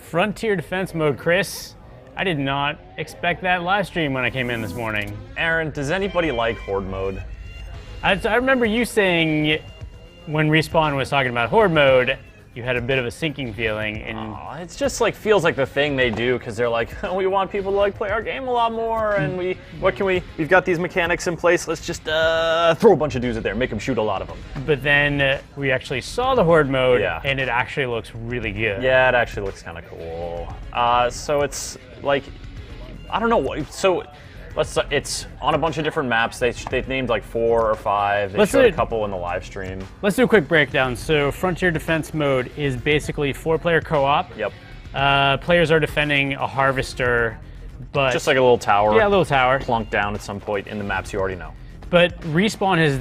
Frontier defense mode, Chris. I did not expect that live stream when I came in this morning. Aaron, does anybody like Horde mode? I remember you saying when Respawn was talking about Horde mode, you had a bit of a sinking feeling. It's just like feels like the thing they do because they're like, we want people to like play our game a lot more, and we've got these mechanics in place. Let's just throw a bunch of dudes in there, make them shoot a lot of them. But then we actually saw the Horde mode, and it actually looks really good. Yeah, it actually looks kind of cool. So it's like, I don't know. So it's on a bunch of different maps. They've named like 4 or 5. They showed a couple in the live stream. Let's do a quick breakdown. So Frontier Defense mode is basically 4-player co-op. Yep. Players are defending a harvester, but just like a little tower. Yeah, a little tower. Plunked down at some point in the maps you already know. But Respawn has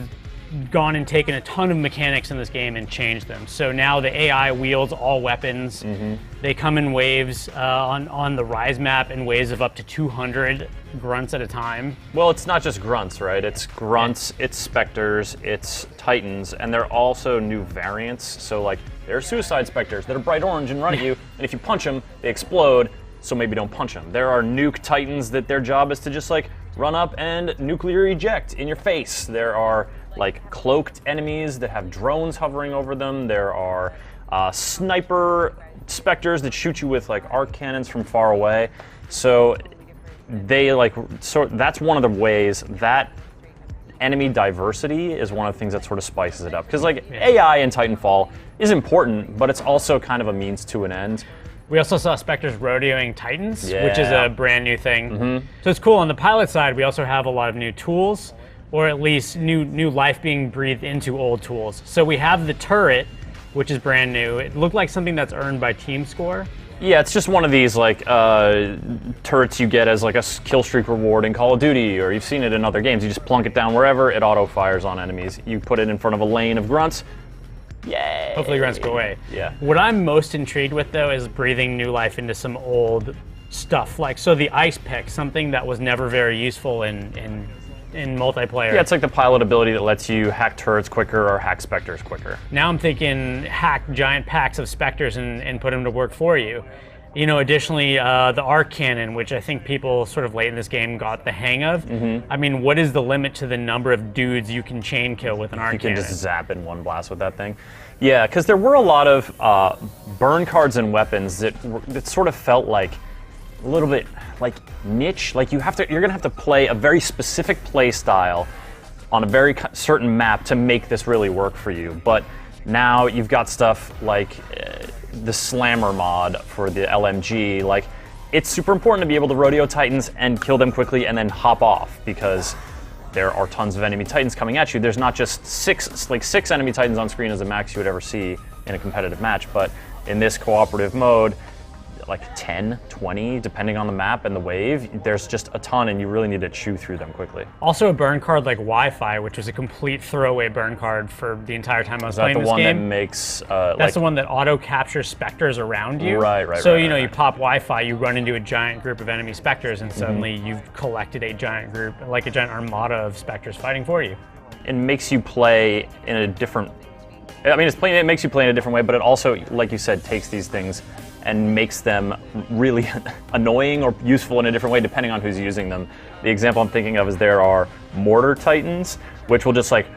gone and taken a ton of mechanics in this game and changed them. So now the AI wields all weapons. They come in waves on the Rise map in waves of up to 200 grunts at a time. Well, it's not just grunts, right? It's grunts, it's specters, it's titans, and they're also new variants. So like, there are suicide specters that are bright orange and run at you, and if you punch them, they explode, so maybe don't punch them. There are nuke titans that their job is to just like run up and nuclear eject in your face. There are like cloaked enemies that have drones hovering over them. There are sniper specters that shoot you with like arc cannons from far away. So they that's one of the ways that enemy diversity is one of the things that sort of spices it up. Because like AI in Titanfall is important, but it's also kind of a means to an end. We also saw Spectres rodeoing Titans, which is a brand new thing. So it's cool. On the pilot side, we also have a lot of new tools, or at least new life being breathed into old tools. So we have the turret, which is brand new. It looked like something that's earned by team score. Yeah, it's just one of these like turrets you get as like a kill streak reward in Call of Duty, or you've seen it in other games. You just plunk it down wherever, it auto fires on enemies. You put it in front of a lane of grunts. Yay! Hopefully grunts go away. Yeah. What I'm most intrigued with though is breathing new life into some old stuff. Like, so the ice pick, something that was never very useful in multiplayer. Yeah, it's like the pilot ability that lets you hack turrets quicker or hack specters quicker. Now I'm thinking hack giant packs of specters and put them to work for you. You know, additionally, the arc cannon, which I think people sort of late in this game got the hang of. I mean, what is the limit to the number of dudes you can chain kill with an arc cannon? You can just zap in one blast with that thing. Yeah, because there were a lot of burn cards and weapons that sort of felt like a little bit like niche. Like you're gonna have to play a very specific play style on a very certain map to make this really work for you. But now you've got stuff like the Slammer mod for the LMG. Like, it's super important to be able to rodeo Titans and kill them quickly and then hop off, because there are tons of enemy Titans coming at you. There's not just six enemy Titans on screen as the max you would ever see in a competitive match, but in this cooperative mode, like 10, 20, depending on the map and the wave, there's just a ton, and you really need to chew through them quickly. Also a burn card like Wi-Fi, which was a complete throwaway burn card for the entire time I was playing this game. Is that the one that makes... That's the one that auto-captures specters around you. Right. So, you know, you pop Wi-Fi, you run into a giant group of enemy specters, and suddenly you've collected a giant group, like a giant armada of specters fighting for you. It makes you play in a different... I mean, it makes you play in a different way, but it also, like you said, takes these things and makes them really annoying or useful in a different way depending on who's using them. The example I'm thinking of is there are mortar titans, which will just like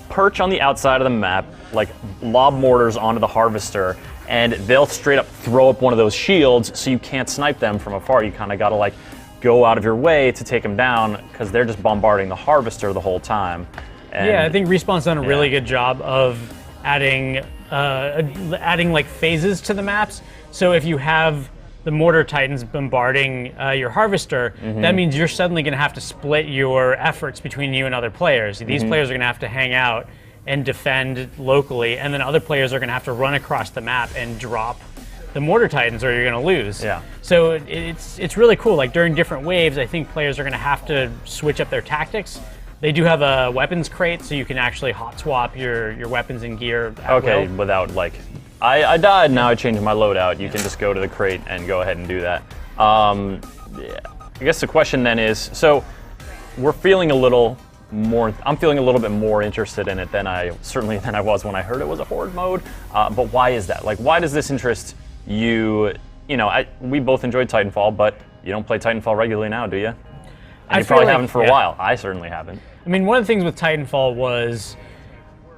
perch on the outside of the map, like lob mortars onto the harvester, and they'll straight up throw up one of those shields so you can't snipe them from afar. You kind of got to like go out of your way to take them down because they're just bombarding the harvester the whole time. And yeah, I think Respawn's done a really good job of adding like phases to the maps. So if you have the mortar titans bombarding your harvester, that means you're suddenly going to have to split your efforts between you and other players. These players are going to have to hang out and defend locally, and then other players are going to have to run across the map and drop the mortar titans, or you're going to lose. Yeah. So it's really cool. Like during different waves, I think players are going to have to switch up their tactics. They do have a weapons crate, so you can actually hot swap your weapons and gear at will. Without like... I died, now I changed my loadout. You can just go to the crate and go ahead and do that. I guess the question then is, so we're feeling a little more, I'm feeling a little bit more interested in it than I was when I heard it was a Horde mode. But why is that? Like, why does this interest you we both enjoyed Titanfall, but you don't play Titanfall regularly now, do you? And I you probably feel like- haven't for a yeah. while. I certainly haven't. I mean, one of the things with Titanfall was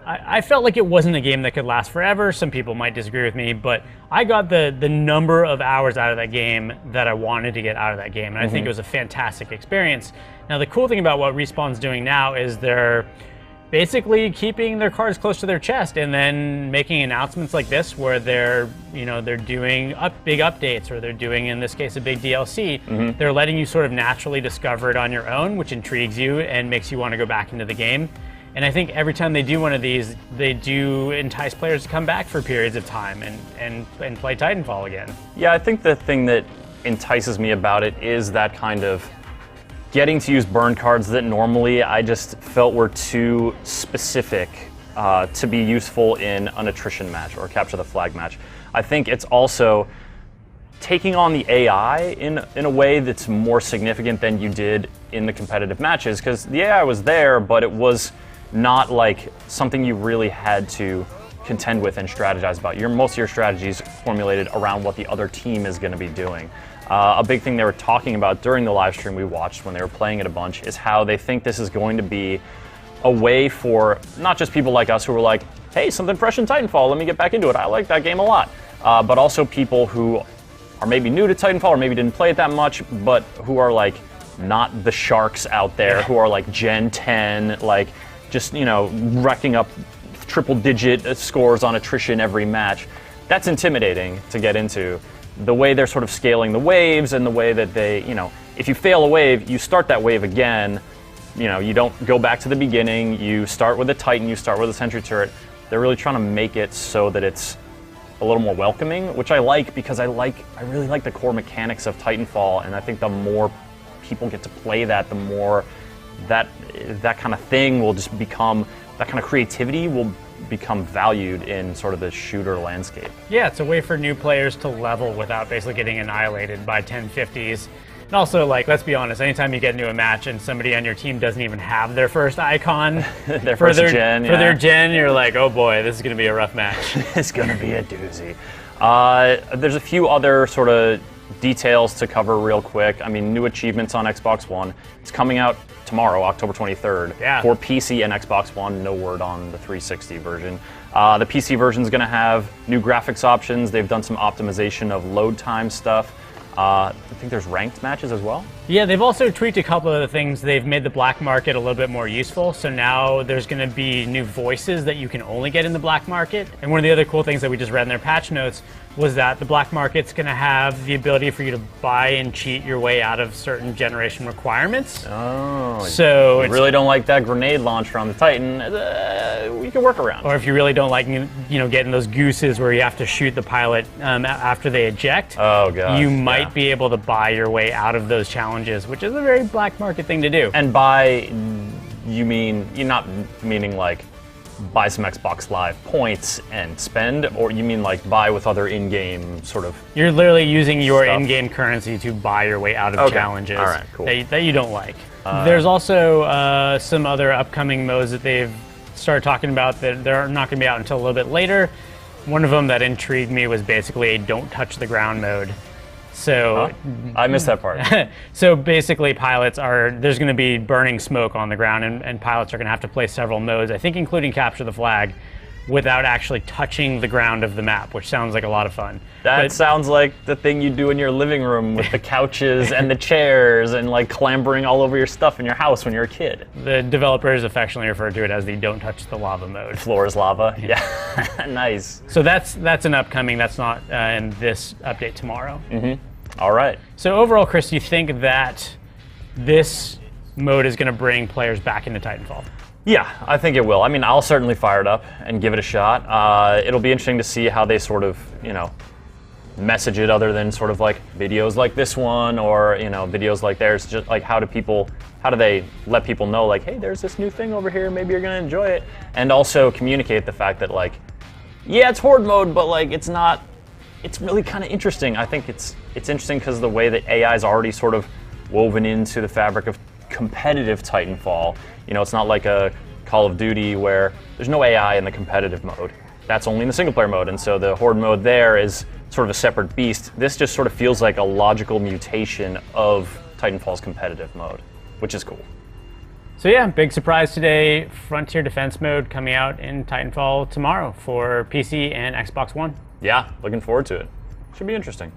I felt like it wasn't a game that could last forever. Some people might disagree with me, but I got the number of hours out of that game that I wanted to get out of that game, and I think it was a fantastic experience. Now, the cool thing about what Respawn's doing now is they're basically keeping their cards close to their chest and then making announcements like this where they're doing big updates, or they're doing, in this case, a big DLC. They're letting you sort of naturally discover it on your own, which intrigues you and makes you want to go back into the game. And I think every time they do one of these, they do entice players to come back for periods of time and play Titanfall again. Yeah, I think the thing that entices me about it is that kind of getting to use burn cards that normally I just felt were too specific to be useful in an attrition match or capture the flag match. I think it's also taking on the AI in a way that's more significant than you did in the competitive matches, because the AI was there, but it was not like something you really had to contend with and strategize about. Most of your strategies formulated around what the other team is going to be doing. A big thing they were talking about during the live stream we watched when they were playing it a bunch is how they think this is going to be a way for not just people like us who are like, hey, something fresh in Titanfall, let me get back into it, I like that game a lot, but also people who are maybe new to Titanfall or maybe didn't play it that much, but who are like not the sharks out there, who are like Gen 10, like just, racking up triple-digit scores on attrition every match. That's intimidating to get into. The way they're sort of scaling the waves and the way that they, if you fail a wave, you start that wave again. You don't go back to the beginning. You start with a Titan, you start with a sentry turret. They're really trying to make it so that it's a little more welcoming, which I like because I really like the core mechanics of Titanfall, and I think the more people get to play that, the more that kind of thing will just become, that kind of creativity will become valued in sort of the shooter landscape. Yeah, it's a way for new players to level without basically getting annihilated by 1050s. And also, like, let's be honest, anytime you get into a match and somebody on your team doesn't even have their first icon for their gen, you're like, oh boy, this is going to be a rough match. It's going to be a doozy. There's a few other sort of details to cover real quick. I mean, new achievements on Xbox One. It's coming out tomorrow, October 23rd, for PC and Xbox One. No word on the 360 version. The PC version is going to have new graphics options. They've done some optimization of load time stuff. I think there's ranked matches as well. Yeah, they've also tweaked a couple of the things. They've made the black market a little bit more useful. So now there's going to be new voices that you can only get in the black market. And one of the other cool things that we just read in their patch notes was that the black market's going to have the ability for you to buy and cheat your way out of certain generation requirements. Oh, so you really don't like that grenade launcher on the Titan, you can work around. Or if you really don't like, getting those gooses where you have to shoot the pilot after they eject, oh god, you might be able to buy your way out of those challenges, which is a very black market thing to do. And buy, you're not meaning like buy some Xbox Live points and spend, or you mean like buy with other in-game sort of... You're literally using your stuff. In-game currency to buy your way out of challenges cool. that you don't like. There's also some other upcoming modes that they've started talking about that they're not going to be out until a little bit later. One of them that intrigued me was basically a don't touch the ground mode. So I missed that part. So basically there's going to be burning smoke on the ground, and pilots are going to have to play several modes, I think including capture the flag, without actually touching the ground of the map, which sounds like a lot of fun. That sounds like the thing you do in your living room with the couches and the chairs and like clambering all over your stuff in your house when you're a kid. The developers affectionately refer to it as the don't touch the lava mode. Floor is lava, yeah. Nice. So that's an upcoming, that's not in this update tomorrow. All right. So overall, Chris, do you think that this mode is going to bring players back into Titanfall? Yeah, I think it will. I mean, I'll certainly fire it up and give it a shot. It'll be interesting to see how they sort of, message it other than sort of like videos like this one or, videos like theirs. Just like how do they let people know like, hey, there's this new thing over here, maybe you're going to enjoy it. And also communicate the fact that like, yeah, it's horde mode, but like it's really kind of interesting. I think it's interesting because the way that AI is already sort of woven into the fabric of competitive Titanfall. It's not like a Call of Duty where there's no AI in the competitive mode. That's only in the single player mode, and so the horde mode there is sort of a separate beast. This just sort of feels like a logical mutation of Titanfall's competitive mode, which is cool. So yeah, big surprise today, Frontier Defense mode coming out in Titanfall tomorrow for PC and Xbox One. Yeah, looking forward to it. Should be interesting.